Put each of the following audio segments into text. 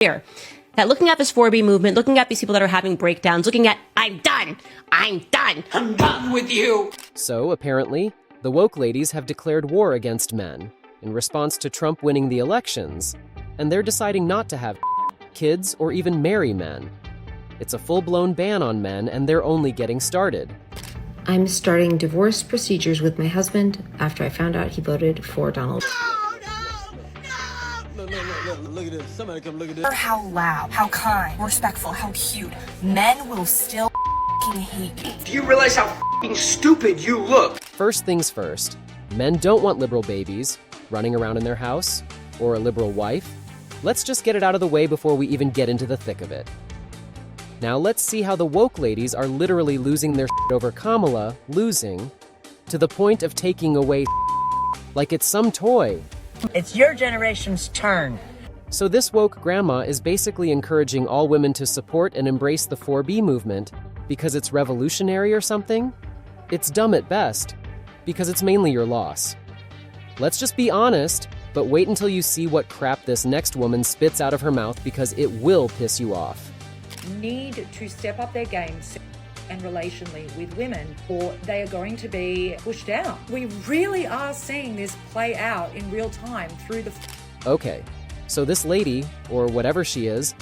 clear that looking at this 4B movement, looking at these people that are having breakdowns, looking at, I'm done with you. So, apparently, the woke ladies have declared war against men in response to Trump winning the elections, and they're deciding not to have kids or even marry men. It's a full-blown ban on men, and they're only getting started. I'm starting divorce procedures with my husband after I found out he voted for Donald. Look at this. Somebody come look at this. How loud, how kind, respectful, how cute. Men will still hate you. Do you realize how stupid you look? First things first, men don't want liberal babies running around in their house or a liberal wife. Let's just get it out of the way before we even get into the thick of it. Now let's see how the woke ladies are literally losing their over Kamala losing to the point of taking away like it's some toy. It's your generation's turn. So this woke grandma is basically encouraging all women to support and embrace the 4B movement because it's revolutionary or something? It's dumb at best, because it's mainly your loss. Let's just be honest, but wait until you see what crap this next woman spits out of her mouth because it will piss you off. Need to step up their games and relationally with women, or they are going to be pushed out. We really are seeing this play out in real time through the... Okay, so this lady, or whatever she is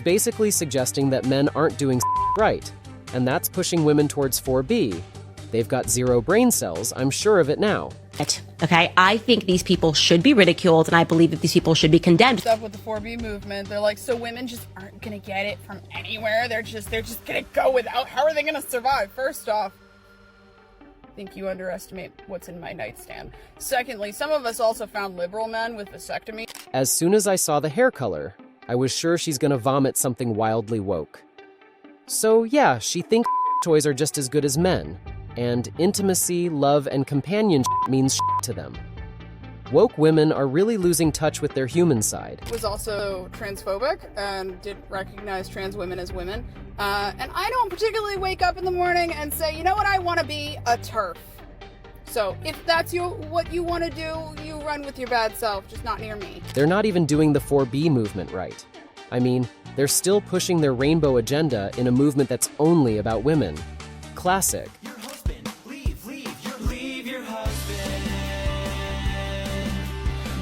basically suggesting that men aren't doing right, and that's pushing women towards 4B. They've got 0 brain cells, I'm sure of it now. Okay, I think these people should be ridiculed, and I believe that these people should be condemned. Stuff with the 4B movement, they're like, so women just aren't gonna get it from anywhere. They're just gonna go without. How are they gonna survive? First off, I think you underestimate what's in my nightstand. Secondly, some of us also found liberal men with vasectomy. As soon as I saw the hair color, I was sure she's gonna vomit something wildly woke. So yeah, she thinks toys are just as good as men, and intimacy, love, and companionship means to them. Woke women are really losing touch with their human side. Was also transphobic and didn't recognize trans women as women. And I don't particularly wake up in the morning and say, you know what, I want to be a TERF. So if that's what you want to do, you run with your bad self, just not near me. They're not even doing the 4B movement right. I mean, they're still pushing their rainbow agenda in a movement that's only about women. Classic. Your husband, leave your husband.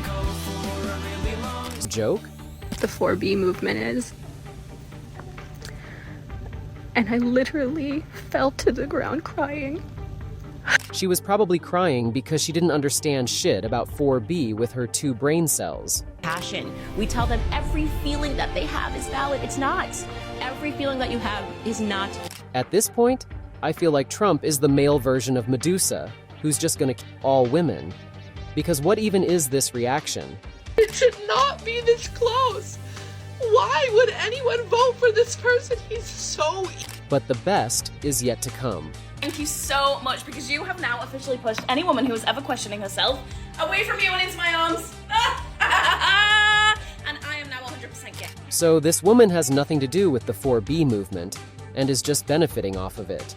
Go for a really long Joke? The 4B movement is. And I literally fell to the ground crying. She was probably crying because she didn't understand shit about 4B with her 2 brain cells. Passion. We tell them every feeling that they have is valid. It's not. Every feeling that you have is not. At this point, I feel like Trump is the male version of Medusa, who's just gonna kill all women. Because what even is this reaction? It should not be this close. Why would anyone vote for this person? He's so... But the best is yet to come. Thank you so much, because you have now officially pushed any woman who was ever questioning herself away from you and into my arms. And I am now 100% gay. So this woman has nothing to do with the 4B movement, and is just benefiting off of it.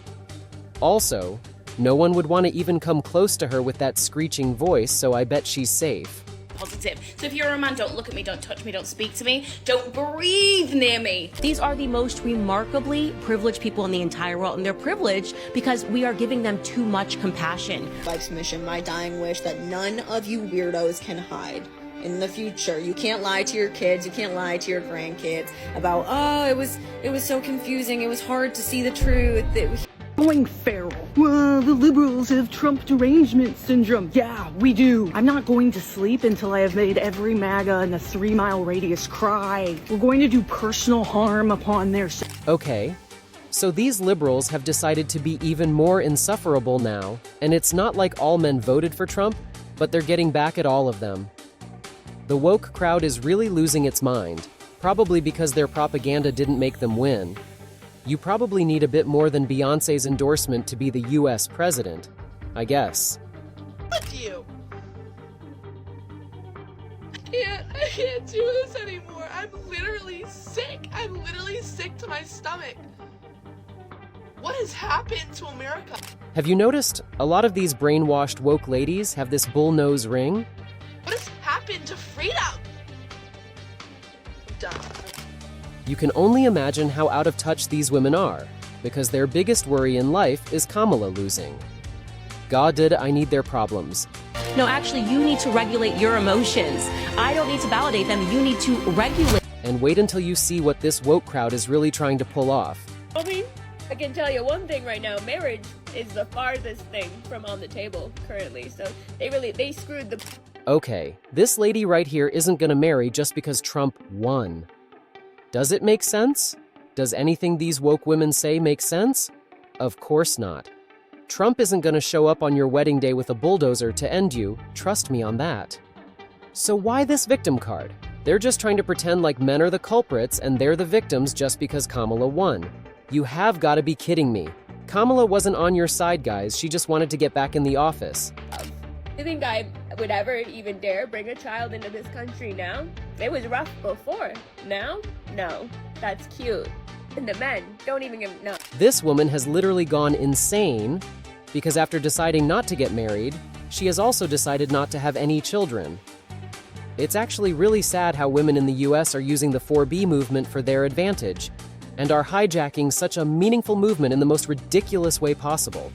Also, no one would want to even come close to her with that screeching voice, so I bet she's safe. Positive. So if you're a man, don't look at me, don't touch me, don't speak to me, don't breathe near me. These are the most remarkably privileged people in the entire world, and they're privileged because we are giving them too much compassion. Life's mission, my dying wish that none of you weirdos can hide. In the future, you can't lie to your kids, you can't lie to your grandkids about, oh, it was so confusing, it was hard to see the truth. Going feral. Well, the liberals have Trump derangement syndrome. Yeah, we do. I'm not going to sleep until I have made every MAGA in the 3-mile radius cry. We're going to do personal harm upon their... Okay, so these liberals have decided to be even more insufferable now, and it's not like all men voted for Trump, but they're getting back at all of them. The woke crowd is really losing its mind, probably because their propaganda didn't make them win. You probably need a bit more than Beyoncé's endorsement to be the US president, I guess. Fuck you! I can't do this anymore. I'm literally sick. I'm literally sick to my stomach. What has happened to America? Have you noticed a lot of these brainwashed woke ladies have this bullnose ring? What has happened to freedom? I'm done. You can only imagine how out of touch these women are, because their biggest worry in life is Kamala losing. God did I need their problems. No, actually, you need to regulate your emotions. I don't need to validate them. You need to regulate. And wait until you see what this woke crowd is really trying to pull off. I mean, I can tell you one thing right now, marriage is the farthest thing from on the table currently, so they screwed the... Okay, this lady right here isn't gonna marry just because Trump won. Does it make sense? Does anything these woke women say make sense? Of course not. Trump isn't gonna show up on your wedding day with a bulldozer to end you, trust me on that. So why this victim card? They're just trying to pretend like men are the culprits and they're the victims just because Kamala won. You have gotta be kidding me. Kamala wasn't on your side, guys. She just wanted to get back in the office. You think I would ever even dare bring a child into this country now? It was rough before. Now? No. That's cute. And the men don't even give no. This woman has literally gone insane because after deciding not to get married, she has also decided not to have any children. It's actually really sad how women in the US are using the 4B movement for their advantage and are hijacking such a meaningful movement in the most ridiculous way possible.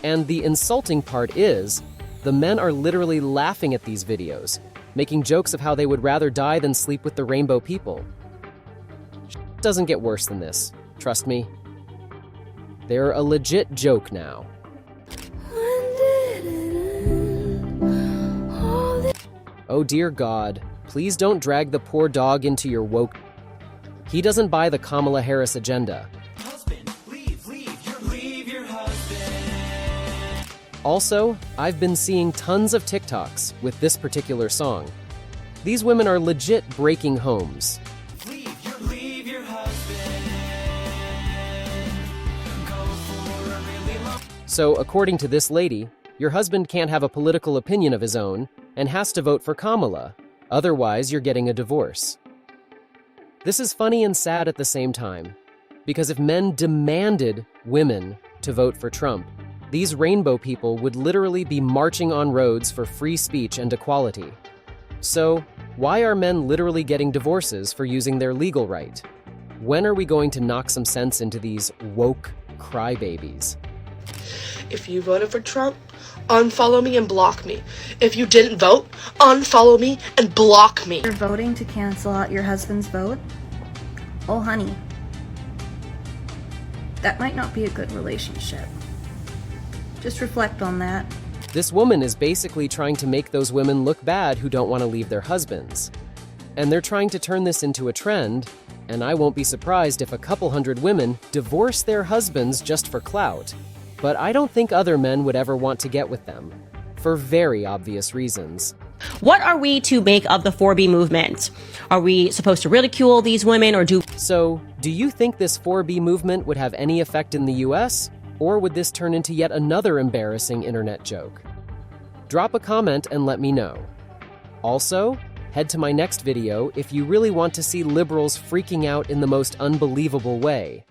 And the insulting part is, the men are literally laughing at these videos, making jokes of how they would rather die than sleep with the rainbow people. Doesn't get worse than this, trust me. They're a legit joke now. Oh dear God, please don't drag the poor dog into your woke. He doesn't buy the Kamala Harris agenda. Husband, leave your husband. Also, I've been seeing tons of TikToks with this particular song. These women are legit breaking homes. Leave your husband. Go for a really long... So, according to this lady, your husband can't have a political opinion of his own and has to vote for Kamala. Otherwise, you're getting a divorce. This is funny and sad at the same time, because if men demanded women to vote for Trump, these rainbow people would literally be marching on roads for free speech and equality. So, why are men literally getting divorces for using their legal right? When are we going to knock some sense into these woke crybabies? If you voted for Trump, unfollow me and block me. If you didn't vote, unfollow me and block me. You're voting to cancel out your husband's vote? Oh, honey. That might not be a good relationship. Just reflect on that. This woman is basically trying to make those women look bad who don't want to leave their husbands. And they're trying to turn this into a trend, and I won't be surprised if a couple hundred women divorce their husbands just for clout. But I don't think other men would ever want to get with them, for very obvious reasons. What are we to make of the 4B movement? Are we supposed to ridicule these women or do... So, do you think this 4B movement would have any effect in the US? Or would this turn into yet another embarrassing internet joke? Drop a comment and let me know. Also, head to my next video if you really want to see liberals freaking out in the most unbelievable way.